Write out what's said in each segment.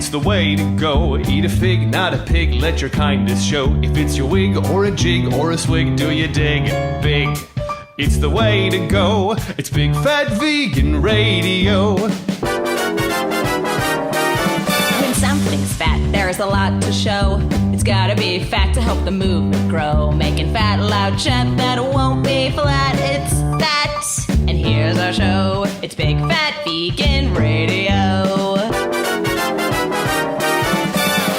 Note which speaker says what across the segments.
Speaker 1: It's the way to go. Eat a fig, not a pig. Let your kindness show. If it's your wig or a jig or a swig, do you dig? Big. It's the way to go. It's Big Fat Vegan Radio.
Speaker 2: When something's fat, there's a lot to show. It's gotta be fat to help the movement grow. Making fat loud chat that won't be flat. It's that. And here's our show. It's Big Fat Vegan Radio.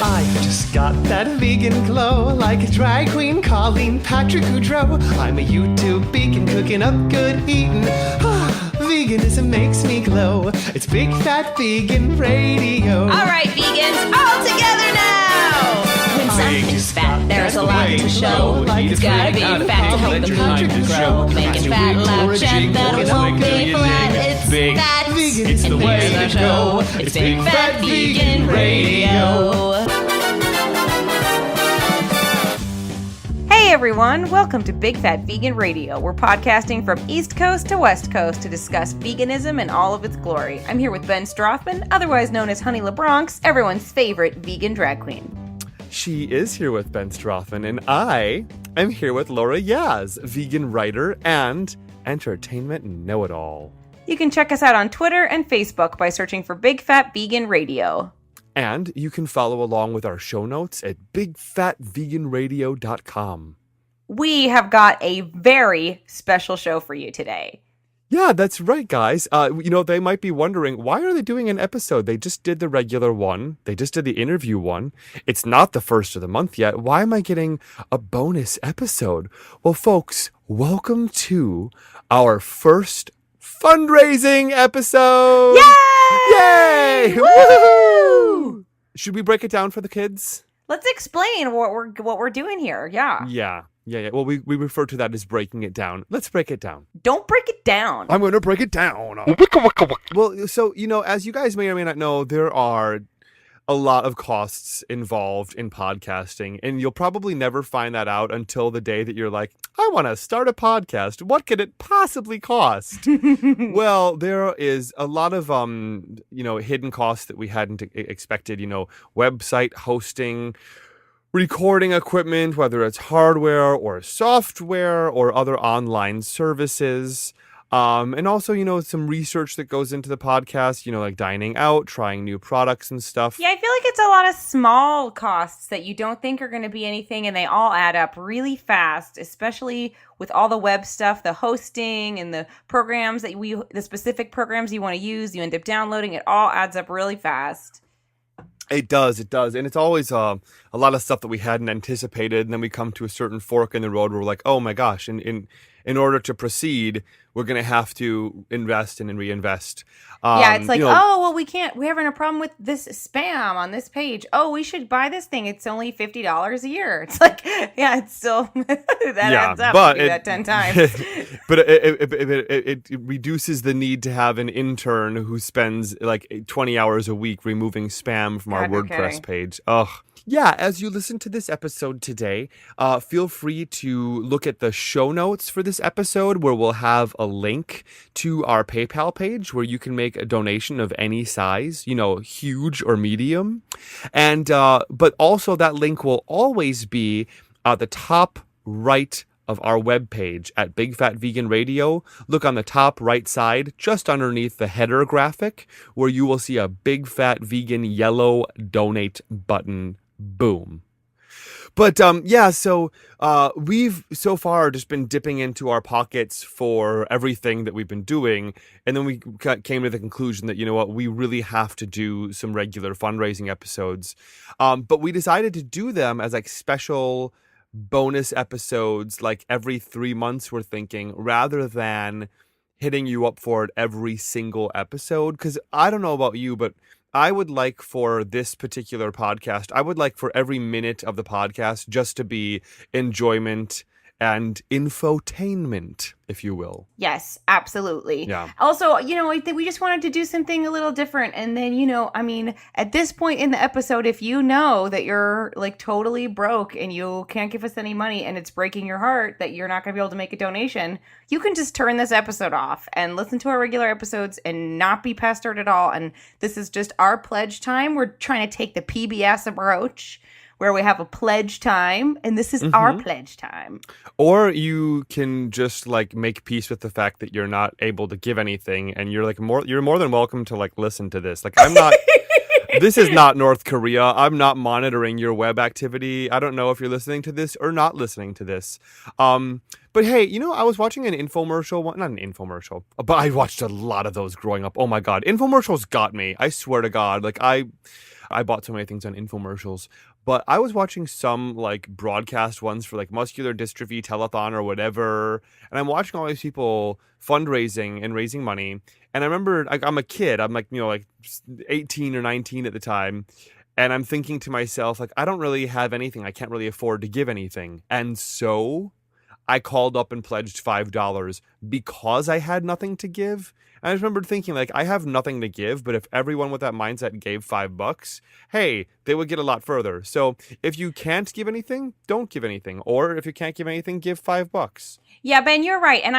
Speaker 1: I just got that vegan glow, like a drag queen calling Patrick Goudreau. I'm a YouTube vegan cooking up good eating. Veganism makes me glow. It's Big Fat Vegan Radio.
Speaker 2: All right, vegans, all together now. When something's fat, there's a lot to show. It's gotta be fat to help the movement grow. Making fat loud chat that won't be flat. It's that.
Speaker 1: It's the
Speaker 2: and
Speaker 1: way
Speaker 2: here's
Speaker 1: to
Speaker 2: our
Speaker 1: go.
Speaker 2: show. It's Big Fat Vegan Radio.
Speaker 3: Hey everyone, welcome to Big Fat Vegan Radio. We're podcasting from East Coast to West Coast to discuss veganism in all of its glory. I'm here with Ben Strothman, otherwise known as Honey LeBronx, everyone's favorite vegan drag queen.
Speaker 4: She is here with Ben Strothman, and I am here with Laura Yaz, vegan writer and entertainment know-it-all.
Speaker 3: You can check us out on Twitter and Facebook by searching for Big Fat Vegan Radio.
Speaker 4: And you can follow along with our show notes at bigfatveganradio.com.
Speaker 3: We have got a very special show for you today.
Speaker 4: Yeah, that's right, guys. They might be wondering, why are they doing an episode? They just did the regular one. They just did the interview one. It's not the first of the month yet. Why am I getting a bonus episode? Well, folks, welcome to our first fundraising episode.
Speaker 3: Yay!
Speaker 4: Yay! Woo! Should we break it down for the kids?
Speaker 3: Let's explain what we're doing here. Yeah.
Speaker 4: Yeah. Well, we refer to that as breaking it down. Let's break it down.
Speaker 3: Don't break it down.
Speaker 4: I'm going to break it down. Well, so, as you guys may or may not know, there are a lot of costs involved in podcasting, and you'll probably never find that out until the day that you're like, I want to start a podcast. What could it possibly cost? Well, there is a lot of, hidden costs that we hadn't expected, website hosting, recording equipment, whether it's hardware or software or other online services. And also, some research that goes into the podcast, like dining out, trying new products and stuff.
Speaker 3: Yeah, I feel like it's a lot of small costs that you don't think are going to be anything, and they all add up really fast, especially with all the web stuff, the hosting and the programs the specific programs you want to use, you end up downloading. It all adds up really fast.
Speaker 4: It does. And it's always a lot of stuff that we hadn't anticipated, and then we come to a certain fork in the road where we're like, oh my gosh, in order to proceed, we're going to have to invest and reinvest.
Speaker 3: It's like, we're having a problem with this spam on this page. Oh, we should buy this thing. It's only $50 a year. It's like, it's still, adds up.
Speaker 4: But
Speaker 3: do that 10 times.
Speaker 4: But it reduces the need to have an intern who spends like 20 hours a week removing spam from our WordPress page. Ugh. Yeah, as you listen to this episode today, feel free to look at the show notes for this episode, where we'll have a link to our PayPal page where you can make a donation of any size, huge or medium. And but also that link will always be at the top right of our webpage at Big Fat Vegan Radio. Look on the top right side, just underneath the header graphic, where you will see a Big Fat Vegan yellow donate button. Boom. But so we've so far just been dipping into our pockets for everything that we've been doing, and then we came to the conclusion that, we really have to do some regular fundraising episodes. But we decided to do them as like special bonus episodes, like every 3 months, we're thinking, rather than hitting you up for it every single episode. Because I don't know about you, but I would like for this particular podcast, I would like for every minute of the podcast just to be enjoyment and infotainment, if you will.
Speaker 3: Yes, absolutely.
Speaker 4: Yeah.
Speaker 3: Also, I think we just wanted to do something a little different. And then, at this point in the episode, if you know that you're like totally broke and you can't give us any money and it's breaking your heart that you're not going to be able to make a donation, you can just turn this episode off and listen to our regular episodes and not be pestered at all. And this is just our pledge time. We're trying to take the PBS approach, where we have a pledge time, and this is our pledge time.
Speaker 4: Or you can just like make peace with the fact that you're not able to give anything, and you're more than welcome to like listen to this. Like, I'm not. This is not North Korea. I'm not monitoring your web activity. I don't know if you're listening to this or not listening to this. But hey, I was watching an infomercial. Not an infomercial, but I watched a lot of those growing up. Oh my God, infomercials got me. I swear to God. Like, I bought so many things on infomercials. But I was watching some like broadcast ones for like muscular dystrophy telethon or whatever. And I'm watching all these people fundraising and raising money. And I remember I'm a kid. I'm like 18 or 19 at the time. And I'm thinking to myself, like, I don't really have anything. I can't really afford to give anything. And so I called up and pledged $5 because I had nothing to give. And I just remember thinking, like, I have nothing to give, but if everyone with that mindset gave $5, hey, they would get a lot further. So if you can't give anything, don't give anything. Or if you can't give anything, give $5.
Speaker 3: Yeah, Ben, you're right. And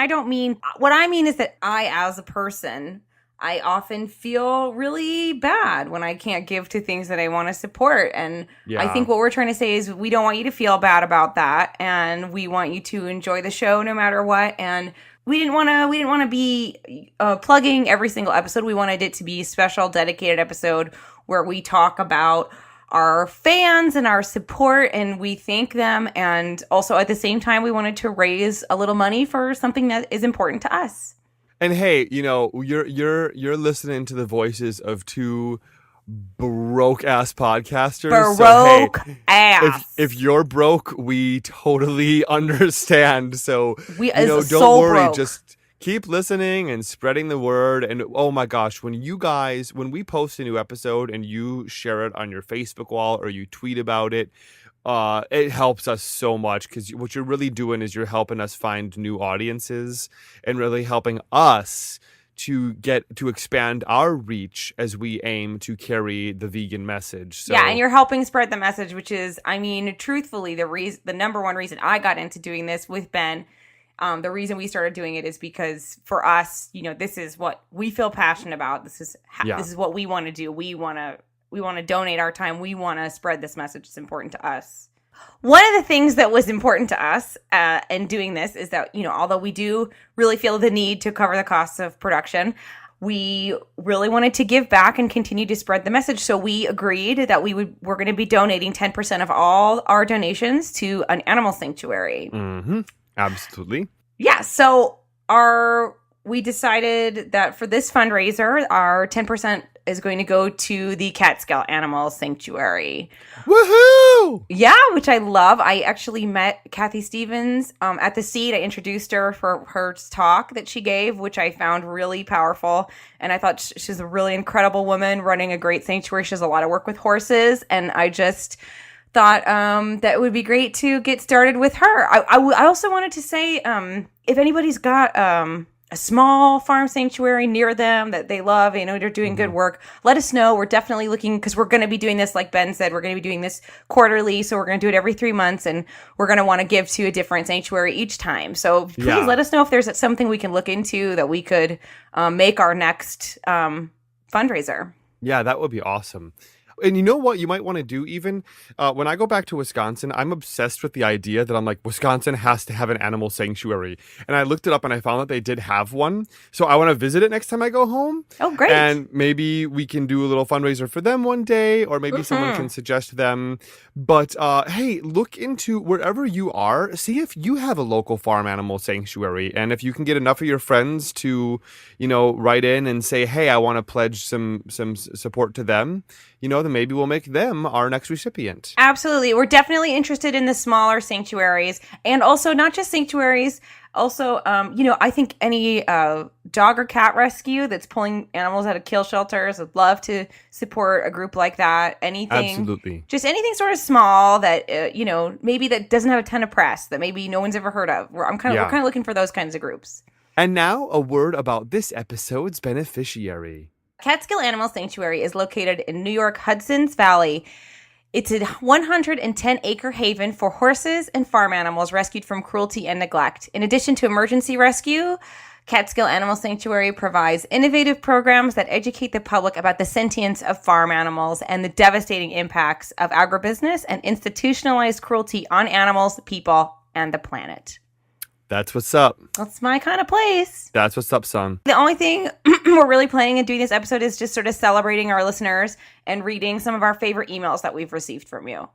Speaker 3: what I mean is that I, as a person, I often feel really bad when I can't give to things that I want to support. And I think what we're trying to say is we don't want you to feel bad about that. And we want you to enjoy the show no matter what. And we didn't want to be plugging every single episode. We wanted it to be a special, dedicated episode where we talk about our fans and our support, and we thank them. And also at the same time, we wanted to raise a little money for something that is important to us.
Speaker 4: And hey, you're listening to the voices of two broke ass podcasters.
Speaker 3: Broke ass.
Speaker 4: If you're broke, we totally understand. So don't worry,
Speaker 3: broke.
Speaker 4: just keep listening and spreading the word. And oh my gosh, when we post a new episode and you share it on your Facebook wall or you tweet about it, it helps us so much, because what you're really doing is you're helping us find new audiences and really helping us to expand our reach as we aim to carry the vegan message. So,
Speaker 3: yeah, and you're helping spread the message, which is, truthfully, the number one reason I got into doing this with Ben. The reason we started doing it is because for us, this is what we feel passionate about. This is what we want to do. We want to donate our time. We want to spread this message. It's important to us. One of the things that was important to us in doing this is that, although we do really feel the need to cover the costs of production, we really wanted to give back and continue to spread the message. So we agreed that we're going to be donating 10% of all our donations to an animal sanctuary.
Speaker 4: Mm-hmm. Absolutely.
Speaker 3: Yeah. So we decided that for this fundraiser, our 10% is going to go to the CATSKILL Animal Sanctuary.
Speaker 4: Woohoo!
Speaker 3: Yeah, which I love. I actually met Kathy Stevens at the Seed. I introduced her for her talk that she gave, which I found really powerful. And I thought she's a really incredible woman running a great sanctuary. She does a lot of work with horses. And I just thought that it would be great to get started with her. I also wanted to say, if anybody's got a small farm sanctuary near them that they love, they're doing good work, let us know. We're definitely looking, because we're going to be doing this, like Ben said, we're going to be doing this quarterly. So we're going to do it every 3 months, and we're going to want to give to a different sanctuary each time. So please let us know if there's something we can look into that we could make our next fundraiser.
Speaker 4: Yeah, that would be awesome. And you know what you might want to do even? When I go back to Wisconsin, I'm obsessed with the idea that I'm like, Wisconsin has to have an animal sanctuary. And I looked it up and I found that they did have one. So I want to visit it next time I go home.
Speaker 3: Oh, great.
Speaker 4: And maybe we can do a little fundraiser for them one day, or maybe someone can suggest them. But hey, look into wherever you are. See if you have a local farm animal sanctuary. And if you can get enough of your friends to, write in and say, hey, I want to pledge some support to them, then and maybe we'll make them our next recipient.
Speaker 3: Absolutely. We're definitely interested in the smaller sanctuaries, and also not just sanctuaries. Also, I think any dog or cat rescue that's pulling animals out of kill shelters, would love to support a group like that. Anything,
Speaker 4: absolutely,
Speaker 3: just anything sort of small that maybe that doesn't have a ton of press, that maybe no one's ever heard of. We're kind of looking for those kinds of groups.
Speaker 4: And now a word about this episode's beneficiary.
Speaker 3: CATSKILL Animal Sanctuary is located in New York Hudson's Valley. It's a 110-acre haven for horses and farm animals rescued from cruelty and neglect. In addition to emergency rescue, CATSKILL Animal Sanctuary provides innovative programs that educate the public about the sentience of farm animals and the devastating impacts of agribusiness and institutionalized cruelty on animals, people, and the planet.
Speaker 4: That's what's up.
Speaker 3: That's my kind of place.
Speaker 4: That's what's up, son.
Speaker 3: The only thing we're really planning on doing this episode is just sort of celebrating our listeners and reading some of our favorite emails that we've received from you.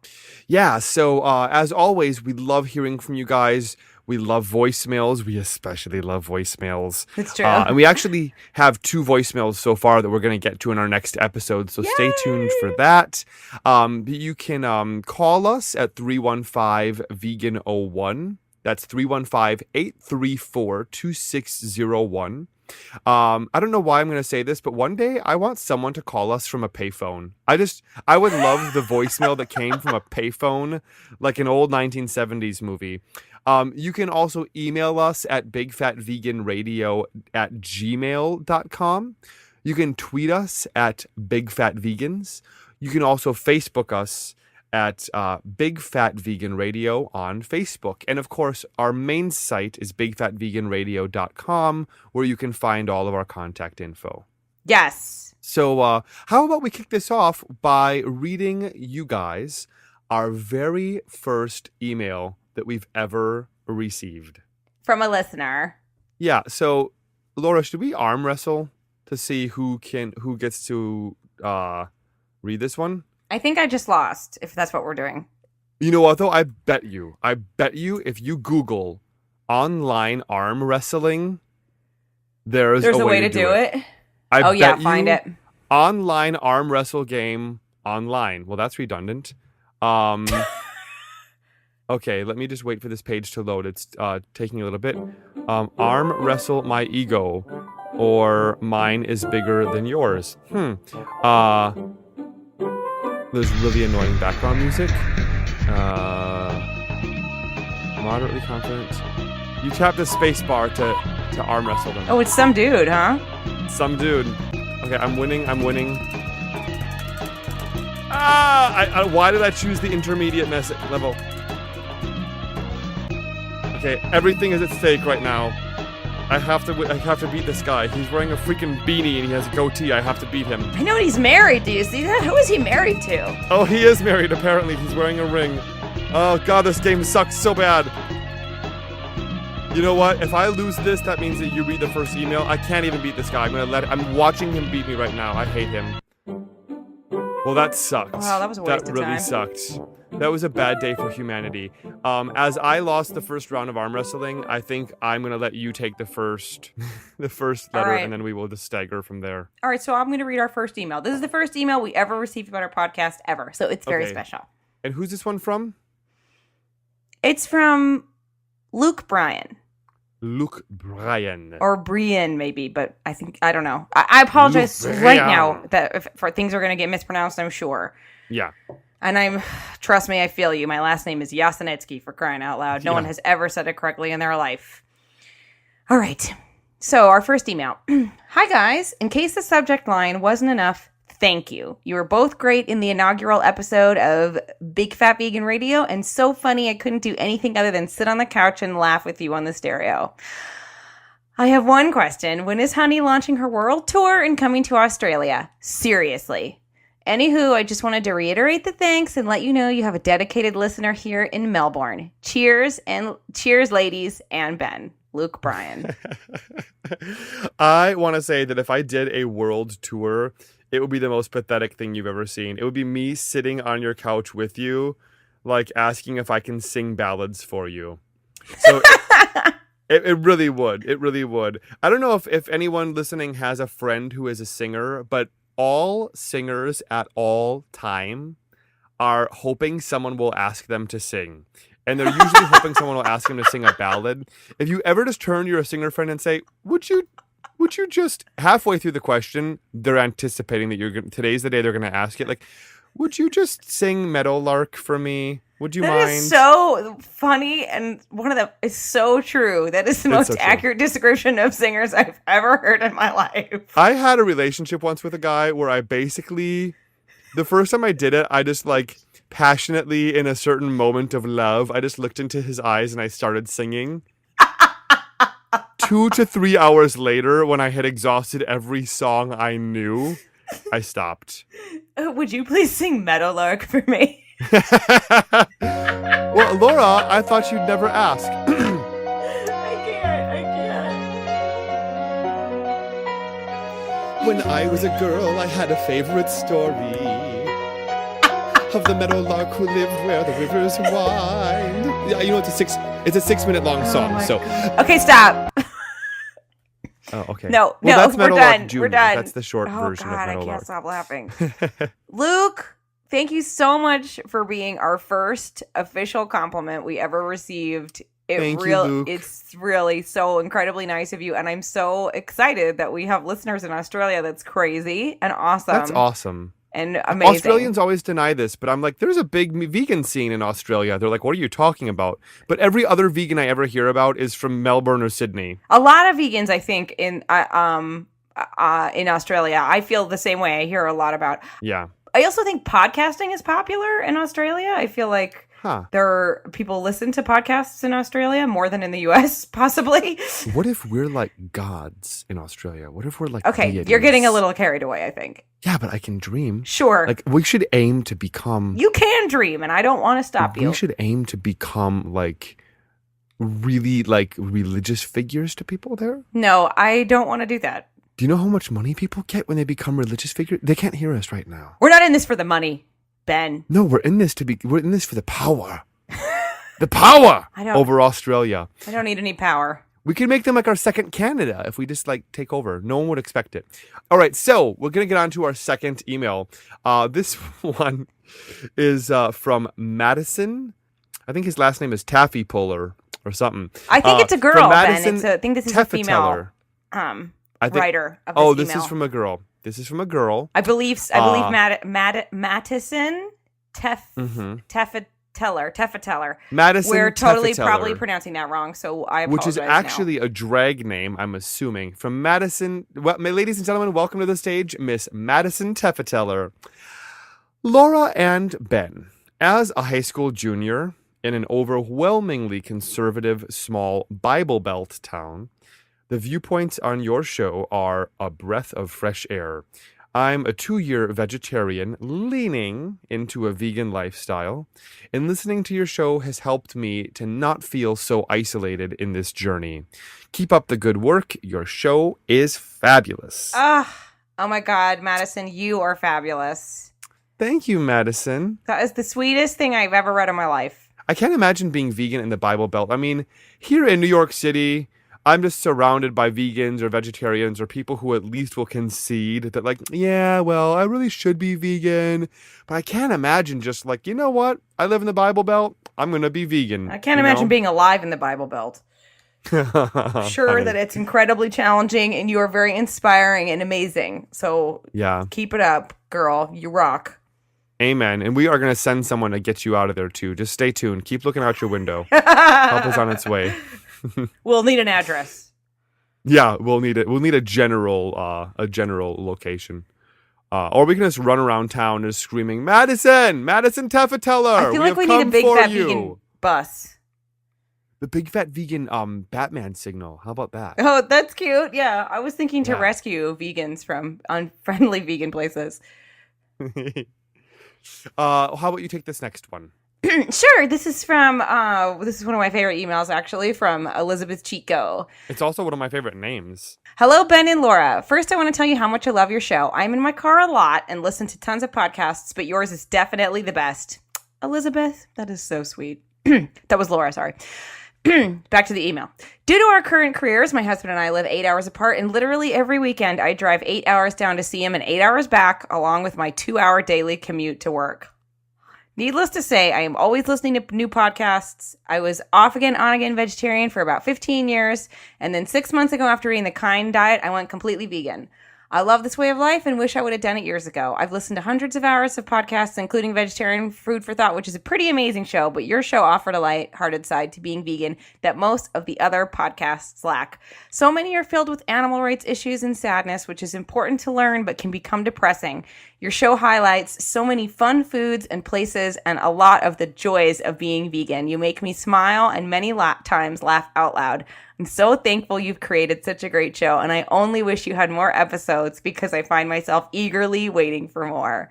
Speaker 4: Yeah, so as always, we love hearing from you guys. We love voicemails. We especially love voicemails.
Speaker 3: It's true.
Speaker 4: And we actually have 2 voicemails so far that we're going to get to in our next episode, so stay tuned for that. You can call us at 315-VEGAN-01. That's 315-834-2601. I don't know why I'm going to say this, but one day I want someone to call us from a payphone. I would love the voicemail that came from a payphone, like an old 1970s movie. You can also email us at bigfatveganradio@gmail.com. You can tweet us at bigfatvegans. You can also Facebook us at Big Fat Vegan Radio on Facebook. And of course, our main site is bigfatveganradio.com, where you can find all of our contact info.
Speaker 3: Yes.
Speaker 4: So how about we kick this off by reading you guys our very first email that we've ever received.
Speaker 3: From a listener.
Speaker 4: Yeah, so Laura, should we arm wrestle to see who gets to read this one?
Speaker 3: I think I just lost, if that's what we're doing.
Speaker 4: You know what, though? I bet you if you Google online arm wrestling, there's a way to do it.
Speaker 3: Find it.
Speaker 4: Online arm wrestle game online. Well, that's redundant. Okay, let me just wait for this page to load. It's taking a little bit. Arm wrestle my ego, or mine is bigger than yours. There's really annoying background music. Moderately confident. You tap the space bar to arm wrestle them.
Speaker 3: Oh, it's some dude, huh?
Speaker 4: Some dude. Okay, I'm winning. Why did I choose the intermediate level? Okay, everything is at stake right now. I have to beat this guy. He's wearing a freaking beanie and he has a goatee. I have to beat him.
Speaker 3: I know he's married. Do you see that? Who is he married to?
Speaker 4: Oh, he is married, apparently. He's wearing a ring. Oh, God, this game sucks so bad. You know what? If I lose this, that means that you read the first email. I can't even beat this guy. I'm watching him beat me right now. I hate him. Well, that sucked.
Speaker 3: Wow, that was a waste of time.
Speaker 4: That really sucked. That was a bad day for humanity. As I lost the first round of arm wrestling, I think I'm going to let you take the first letter,
Speaker 3: right.
Speaker 4: And then we will just stagger from there.
Speaker 3: All right, so I'm going to read our first email. This is the first email we ever received about our podcast ever, so it's very special.
Speaker 4: And who's this one from?
Speaker 3: It's from Luke Bryan.
Speaker 4: Luke Bryan.
Speaker 3: Or Brian, maybe, but I don't know. I apologize right now for things are going to get mispronounced, I'm sure.
Speaker 4: Yeah.
Speaker 3: And trust me, I feel you. My last name is Yasenetsky, for crying out loud. No one has ever said it correctly in their life. All right. So our first email. Hi, guys. In case the subject line wasn't enough, thank you. You were both great in the inaugural episode of Big Fat Vegan Radio, and so funny I couldn't do anything other than sit on the couch and laugh with you on the stereo. I have one question. When is Honey launching her world tour and coming to Australia? Seriously. Anywho, I just wanted to reiterate the thanks and let you know you have a dedicated listener here in Melbourne. Cheers, ladies, and Ben. Luke Bryan.
Speaker 4: I want to say that if I did a world tour, it would be the most pathetic thing you've ever seen. It would be me sitting on your couch with you, like asking if I can sing ballads for you. So it really would. It really would. I don't know if anyone listening has a friend who is a singer, but all singers at all time are hoping someone will ask them to sing. And they're usually hoping someone will ask them to sing a ballad. If you ever just turn to your singer friend and say, would you just, halfway through the question, they're anticipating that today's the day they're going to ask it. Like, would you just sing Meadowlark for me? Would you mind?
Speaker 3: That is so funny, and it's so true. That is the most accurate description of singers I've ever heard in my life.
Speaker 4: I had a relationship once with a guy where I basically, the first time I did it, I just like passionately, in a certain moment of love, I just looked into his eyes and I started singing. 2 to 3 hours later, when I had exhausted every song I knew, I stopped.
Speaker 3: Would you please sing Meadowlark for me?
Speaker 4: Well, Laura, I thought you'd never ask.
Speaker 3: I can't.
Speaker 4: When I was a girl, I had a favorite story of the meadowlark who lived where the rivers wind. Yeah, you know, it's a 6-minute long song. So
Speaker 3: okay, stop.
Speaker 4: Oh, okay.
Speaker 3: No,
Speaker 4: that's
Speaker 3: we're done.
Speaker 4: Junior.
Speaker 3: We're done.
Speaker 4: That's the short version of Meadowlark.
Speaker 3: I can't stop laughing. Luke, thank you so much for being our first official compliment we ever received.
Speaker 4: Thank you, Luke.
Speaker 3: It's really so incredibly nice of you, and I'm so excited that we have listeners in Australia. That's crazy and awesome.
Speaker 4: That's awesome.
Speaker 3: And amazing.
Speaker 4: Australians always deny this, but I'm like, there's a big vegan scene in Australia. They're like, what are you talking about? But every other vegan I ever hear about is from Melbourne or Sydney.
Speaker 3: A lot of vegans, I think, in Australia. I feel the same way. I hear a lot about.
Speaker 4: Yeah.
Speaker 3: I also think podcasting is popular in Australia. I feel like people listen to podcasts in Australia more than in the U.S., possibly.
Speaker 4: What if we're like gods in Australia? What if we're like
Speaker 3: deities? You're getting a little carried away, I think.
Speaker 4: Yeah, but I can dream.
Speaker 3: Sure.
Speaker 4: Like, we should aim to become...
Speaker 3: You can dream, and I don't want to stop you.
Speaker 4: We should aim to become, like, really, like, religious figures to people there.
Speaker 3: No, I don't want to do that.
Speaker 4: Do you know how much money people get when they become religious figures? They can't hear us right now.
Speaker 3: We're not in this for the money, Ben.
Speaker 4: No, we're in this for the power. The power over Australia.
Speaker 3: I don't need any power.
Speaker 4: We could make them like our second Canada if we just like take over. No one would expect it. All right, so we're going to get on to our second email. This one is from Madison. I think his last name is Taffy Puller or something.
Speaker 3: I think it's a girl, Ben. I think this is a
Speaker 4: female
Speaker 3: writer of this email.
Speaker 4: This is from a girl. This is from a girl.
Speaker 3: I believe Madison Teffeteller.
Speaker 4: Madison
Speaker 3: We're totally
Speaker 4: Teffeteller,
Speaker 3: probably pronouncing that wrong, so I apologize.
Speaker 4: Which is actually a drag name, I'm assuming. From Madison. Well, ladies and gentlemen, welcome to the stage, Miss Madison Teffeteller. Laura and Ben. As a high school junior in an overwhelmingly conservative, small Bible Belt town, the viewpoints on your show are a breath of fresh air. I'm a 2-year vegetarian leaning into a vegan lifestyle, and listening to your show has helped me to not feel so isolated in this journey. Keep up the good work. Your show is fabulous.
Speaker 3: Oh my God, Madison, you are fabulous.
Speaker 4: Thank you, Madison.
Speaker 3: That is the sweetest thing I've ever read in my life.
Speaker 4: I can't imagine being vegan in the Bible Belt. I mean, here in New York City, I'm just surrounded by vegans or vegetarians or people who at least will concede that, like, yeah, well, I really should be vegan. But I can't imagine just like, you know what? I live in the Bible Belt. I'm going to be vegan.
Speaker 3: I can't imagine being alive in the Bible Belt. I'm sure that it's incredibly challenging, and you are very inspiring and amazing. So
Speaker 4: yeah,
Speaker 3: keep it up, girl. You rock.
Speaker 4: Amen. And we are going to send someone to get you out of there, too. Just stay tuned. Keep looking out your window. Help is on its way.
Speaker 3: We'll need an address.
Speaker 4: Yeah, we'll need it. We'll need a general location, or we can just run around town just screaming, "Madison Teffeteller!"
Speaker 3: I feel like we need a big fat vegan bus.
Speaker 4: The big fat vegan Batman signal. How about that?
Speaker 3: Oh, that's cute. Yeah, I was thinking to rescue vegans from unfriendly vegan places.
Speaker 4: How about you take this next one?
Speaker 3: Sure. This is from this is one of my favorite emails, actually, from Elizabeth Chico.
Speaker 4: It's also one of my favorite names.
Speaker 3: Hello, Ben and Laura. First, I want to tell you how much I love your show. I'm in my car a lot and listen to tons of podcasts, but yours is definitely the best. Elizabeth, that is so sweet. That was Laura, sorry. Back to the email. Due to our current careers, my husband and I live 8 hours apart, and literally every weekend I drive 8 hours down to see him and 8 hours back, along with my 2-hour daily commute to work. Needless to say, I am always listening to new podcasts. I was off again, on again vegetarian for about 15 years, and then 6 months ago, after eating the Kind diet, I went completely vegan. I love this way of life and wish I would have done it years ago. I've listened to hundreds of hours of podcasts, including Vegetarian Food for Thought, which is a pretty amazing show, but your show offered a light-hearted side to being vegan that most of the other podcasts lack. So many are filled with animal rights issues and sadness, which is important to learn but can become depressing. Your show highlights so many fun foods and places and a lot of the joys of being vegan. You make me smile and many times laugh out loud. I'm so thankful you've created such a great show, and I only wish you had more episodes because I find myself eagerly waiting for more.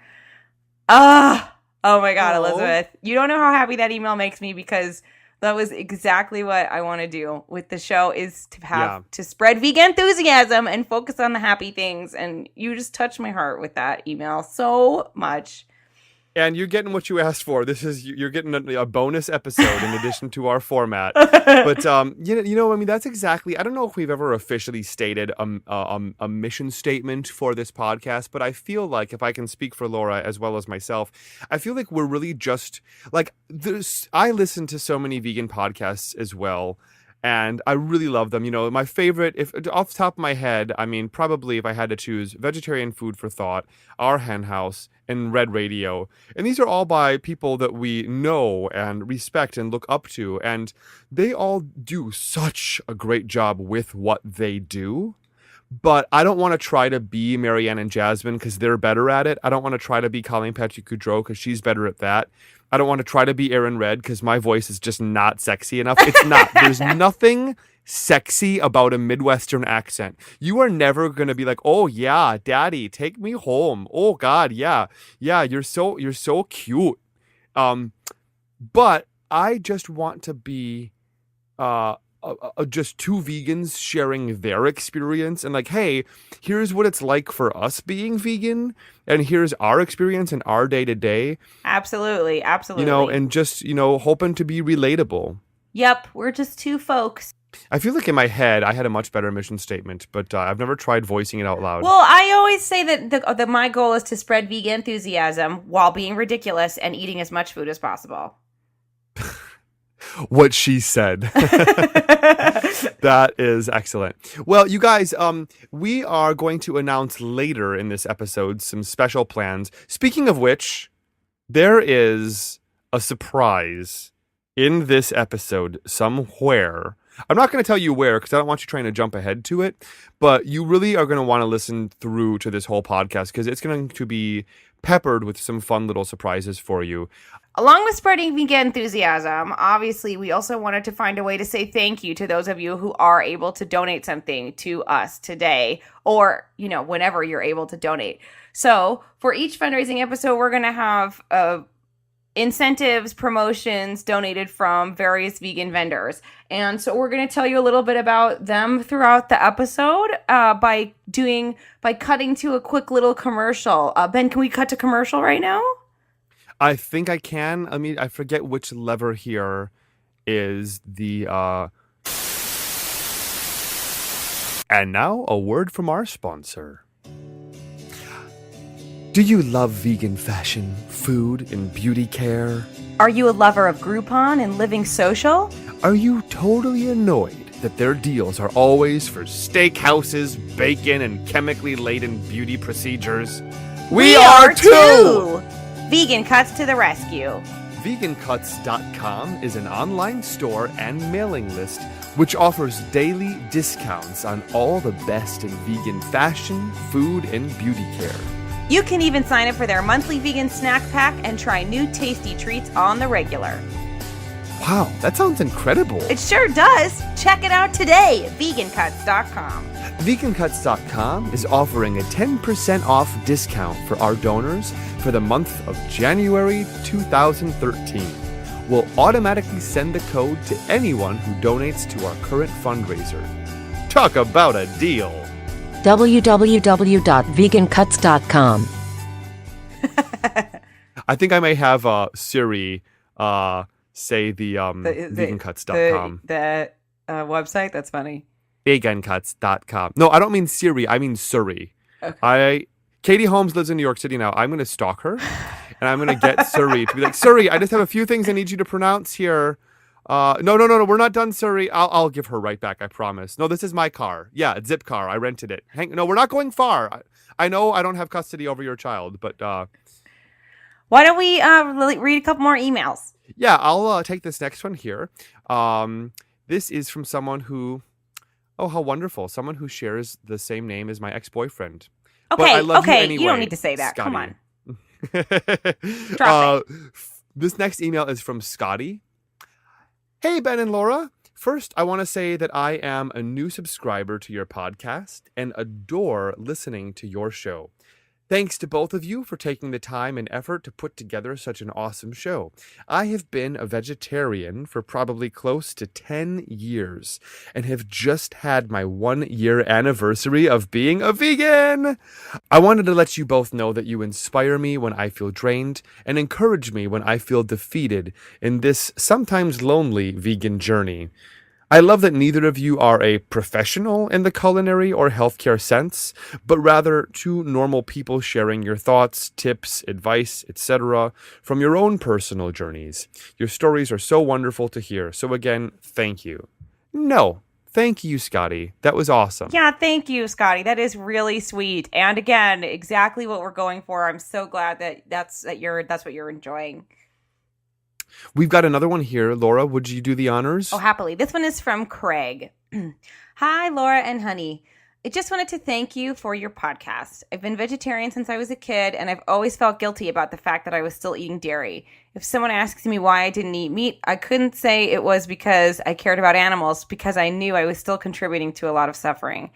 Speaker 3: Oh my God, Elizabeth. You don't know how happy that email makes me, because that was exactly what I want to do with the show, is to have to spread vegan enthusiasm and focus on the happy things. And you just touched my heart with that email so much.
Speaker 4: And you're getting what you asked for. You're getting a bonus episode in addition to our format. But that's exactly. I don't know if we've ever officially stated a mission statement for this podcast, but I feel like, if I can speak for Laura as well as myself, I feel like we're really just like this. I listen to so many vegan podcasts as well, and I really love them. My favorite, if off the top of my head, I mean, probably if I had to choose, Vegetarian Food for Thought, Our Hen House, and Red Radio. And these are all by people that we know and respect and look up to. And they all do such a great job with what they do. But I don't want to try to be Marianne and Jasmine because they're better at it. I don't want to try to be Colleen Patrick Goudreau because she's better at that. I don't want to try to be Aaron Red because my voice is just not sexy enough. It's not. There's nothing sexy about a Midwestern accent. You are never going to be like, "Oh yeah, daddy, take me home. Oh God, yeah. Yeah, you're so cute." But I just want to be just two vegans sharing their experience and like, hey, here's what it's like for us being vegan, and here's our experience in our day to day.
Speaker 3: Absolutely.
Speaker 4: And just, hoping to be relatable.
Speaker 3: Yep, we're just two folks.
Speaker 4: I feel like in my head I had a much better mission statement, but I've never tried voicing it out loud.
Speaker 3: Well, I always say that my goal is to spread vegan enthusiasm while being ridiculous and eating as much food as possible.
Speaker 4: What she said. That is excellent. Well, you guys, we are going to announce later in this episode some special plans. Speaking of which, there is a surprise in this episode somewhere. I'm not going to tell you where because I don't want you trying to jump ahead to it, but you really are going to want to listen through to this whole podcast because it's going to be peppered with some fun little surprises for you.
Speaker 3: Along with spreading vegan enthusiasm, obviously, we also wanted to find a way to say thank you to those of you who are able to donate something to us today, or, whenever you're able to donate. So for each fundraising episode, we're going to have incentives, promotions donated from various vegan vendors. And so we're going to tell you a little bit about them throughout the episode by cutting to a quick little commercial. Ben, can we cut to commercial right now?
Speaker 4: I think I can. I mean, I forget which lever here is the... And now, a word from our sponsor. Do you love vegan fashion, food, and beauty care?
Speaker 3: Are you a lover of Groupon and living social?
Speaker 4: Are you totally annoyed that their deals are always for steakhouses, bacon, and chemically laden beauty procedures? We are too!
Speaker 3: Vegan Cuts to the rescue.
Speaker 4: VeganCuts.com is an online store and mailing list which offers daily discounts on all the best in vegan fashion, food, and beauty care.
Speaker 3: You can even sign up for their monthly vegan snack pack and try new tasty treats on the regular.
Speaker 4: Wow, that sounds incredible.
Speaker 3: It sure does. Check it out today at VeganCuts.com.
Speaker 4: VeganCuts.com is offering a 10% off discount for our donors for the month of January 2013. We'll automatically send the code to anyone who donates to our current fundraiser. Talk about a deal.
Speaker 5: www.vegancuts.com.
Speaker 4: I think I may have Siri say the vegancuts.com.
Speaker 3: The website? That's funny.
Speaker 4: Vegancuts.com. No, I don't mean Siri. I mean Surrey.
Speaker 3: Okay.
Speaker 4: Katie Holmes lives in New York City now. I'm going to stalk her, and I'm going to get Surrey to be like, Surrey, I just have a few things I need you to pronounce here. No, we're not done, Surrey. I'll give her right back, I promise. No, this is my car. Yeah, Zip car. I rented it. No, we're not going far. I know I don't have custody over your child, but
Speaker 3: why don't we read a couple more emails?
Speaker 4: Yeah, I'll take this next one here. This is from someone who, oh, how wonderful. Someone who shares the same name as my ex-boyfriend.
Speaker 3: Okay,
Speaker 4: you anyway,
Speaker 3: you don't need to say that.
Speaker 4: Scotty.
Speaker 3: Come on. Drop it.
Speaker 4: This next email is from Scotty. Hey, Ben and Laura. First, I want to say that I am a new subscriber to your podcast and adore listening to your show. Thanks to both of you for taking the time and effort to put together such an awesome show. I have been a vegetarian for probably close to 10 years and have just had my 1-year anniversary of being a vegan. I wanted to let you both know that you inspire me when I feel drained and encourage me when I feel defeated in this sometimes lonely vegan journey. I love that neither of you are a professional in the culinary or healthcare sense, but rather two normal people sharing your thoughts, tips, advice, etc. from your own personal journeys. Your stories are so wonderful to hear. So again, thank you. No, thank you, Scotty. That was awesome.
Speaker 3: Yeah, thank you, Scotty. That is really sweet. And again, exactly what we're going for. I'm so glad that that's what you're enjoying.
Speaker 4: We've got another one here. Laura, would you do the honors?
Speaker 3: Oh, happily. This one is from Craig. Hi, Laura and honey. I just wanted to thank you for your podcast. I've been vegetarian since I was a kid, and I've always felt guilty about the fact that I was still eating dairy. If someone asks me why I didn't eat meat, I couldn't say it was because I cared about animals, because I knew I was still contributing to a lot of suffering.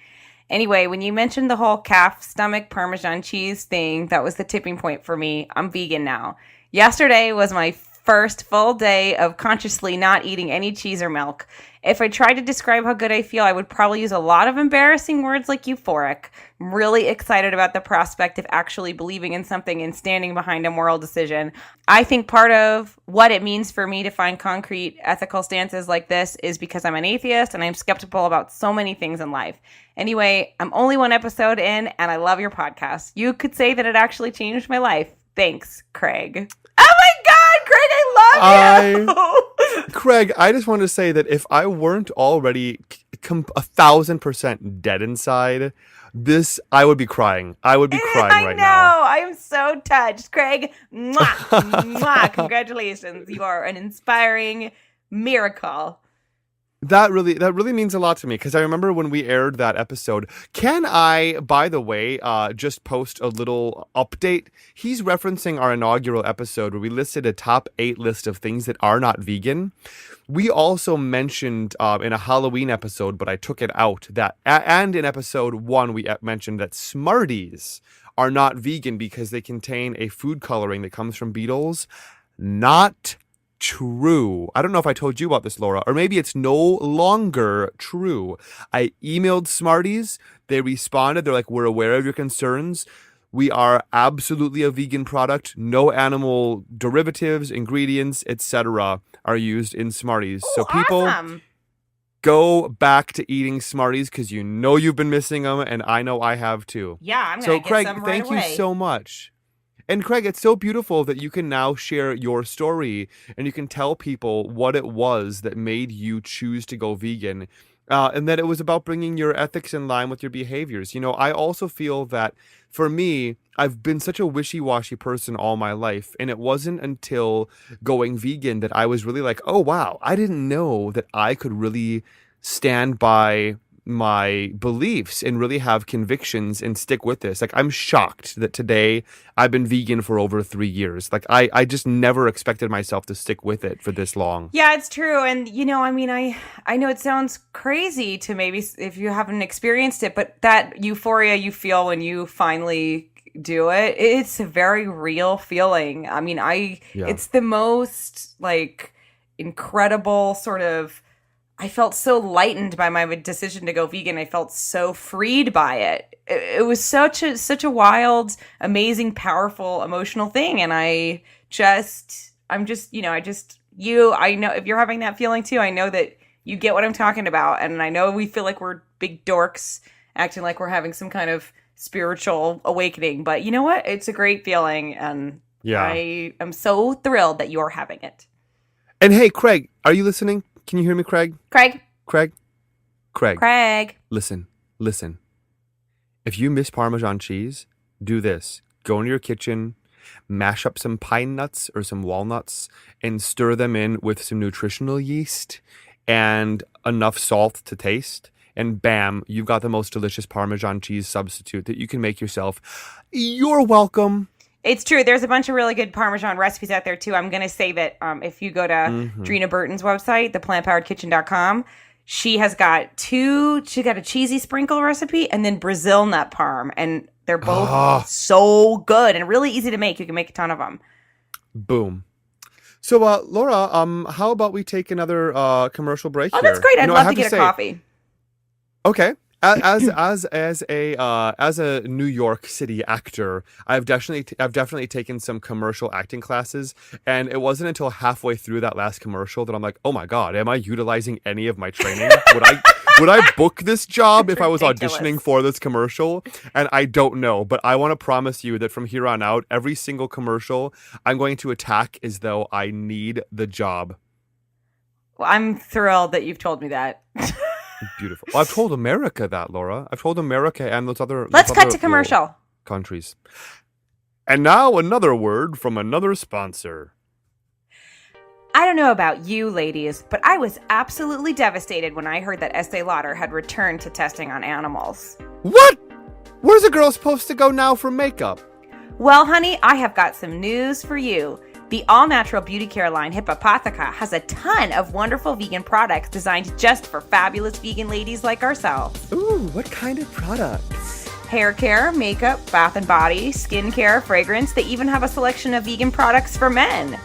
Speaker 3: Anyway, when you mentioned the whole calf stomach Parmesan cheese thing, that was the tipping point for me. I'm vegan now. Yesterday was my first full day of consciously not eating any cheese or milk. If I tried to describe how good I feel, I would probably use a lot of embarrassing words like euphoric. I'm really excited about the prospect of actually believing in something and standing behind a moral decision. I think part of what it means for me to find concrete ethical stances like this is because I'm an atheist and I'm skeptical about so many things in life. Anyway, I'm only one episode in and I love your podcast. You could say that it actually changed my life. Thanks, Craig. Oh my God, Craig, I love you!
Speaker 4: Craig, I just want to say that if I weren't already 1,000% dead inside, I would be crying. I would be crying right now.
Speaker 3: I am so touched. Craig, mwah, mwah, congratulations. You are an inspiring miracle.
Speaker 4: That really means a lot to me, because I remember when we aired that episode. Can I, by the way, just post a little update? He's referencing our inaugural episode where we listed a top 8 list of things that are not vegan. We also mentioned in a Halloween episode, but I took it out, and in episode 1 we mentioned that Smarties are not vegan because they contain a food coloring that comes from beetles. Not true. I don't know if I told you about this, Laura, or maybe it's no longer true. I emailed Smarties. They responded. They're like, we're aware of your concerns. We are absolutely a vegan product. No animal derivatives, ingredients, etc. are used in Smarties.
Speaker 3: Ooh,
Speaker 4: so people,
Speaker 3: awesome.
Speaker 4: Go back to eating Smarties because you know you've been missing them, and I know I have too.
Speaker 3: Yeah, I'm going to get
Speaker 4: Craig,
Speaker 3: some right
Speaker 4: thank
Speaker 3: away.
Speaker 4: you so much. And Craig, it's so beautiful that you can now share your story and you can tell people what it was that made you choose to go vegan, and that it was about bringing your ethics in line with your behaviors. You know, I also feel that for me, I've been such a wishy-washy person all my life, and it wasn't until going vegan that I was really like, oh, wow, I didn't know that I could really stand by my beliefs and really have convictions and stick with this. Like, I'm shocked that today I've been vegan for over 3 years. Like, I just never expected myself to stick with it for this long.
Speaker 3: Yeah, it's true. And, you know, I mean, I know it sounds crazy to maybe if you haven't experienced it, but that euphoria you feel when you finally do it, it's a very real feeling. I mean, it's the most, like, incredible sort of, I felt so lightened by my decision to go vegan. I felt so freed by it. It was such a wild, amazing, powerful, emotional thing. And I just I know if you're having that feeling too, I know that you get what I'm talking about. And I know we feel like we're big dorks acting like we're having some kind of spiritual awakening. But you know what? It's a great feeling. And I am so thrilled that you're having it.
Speaker 4: And hey, Craig, are you listening? Can you hear me, Craig?
Speaker 3: Craig.
Speaker 4: Listen. If you miss Parmesan cheese, do this. Go into your kitchen, mash up some pine nuts or some walnuts, and stir them in with some nutritional yeast and enough salt to taste. And bam, you've got the most delicious Parmesan cheese substitute that you can make yourself. You're welcome.
Speaker 3: It's true. There's a bunch of really good Parmesan recipes out there, too. I'm going to say that if you go to Drina Burton's website, theplantpoweredkitchen.com, she got a cheesy sprinkle recipe and then Brazil nut parm. And they're both so good and really easy to make. You can make a ton of them.
Speaker 4: Boom. So, Laura, how about we take another commercial break here?
Speaker 3: Oh, that's great. I'd love to get a coffee.
Speaker 4: Okay. As a New York City actor, I've definitely taken some commercial acting classes, and it wasn't until halfway through that last commercial that I'm like, oh my God, am I utilizing any of my training? Would I book this job if I was auditioning for this commercial? And I don't know, but I want to promise you that from here on out, every single commercial I'm going to attack as though I need the job.
Speaker 3: Well, I'm thrilled that you've told me that.
Speaker 4: Beautiful. Well, I've told America that, Laura. I've told America and those other.
Speaker 3: Let's cut to commercial.
Speaker 4: Countries. And now another word from another sponsor.
Speaker 3: I don't know about you ladies, but I was absolutely devastated when I heard that Estee Lauder had returned to testing on animals.
Speaker 4: What? Where's a girl supposed to go now for makeup?
Speaker 3: Well, honey, I have got some news for you. The all-natural beauty care line Hippopotheca has a ton of wonderful vegan products designed just for fabulous vegan ladies like ourselves.
Speaker 4: Ooh, what kind of products?
Speaker 3: Hair care, makeup, bath and body, skin care, fragrance. They even have a selection of vegan products for men.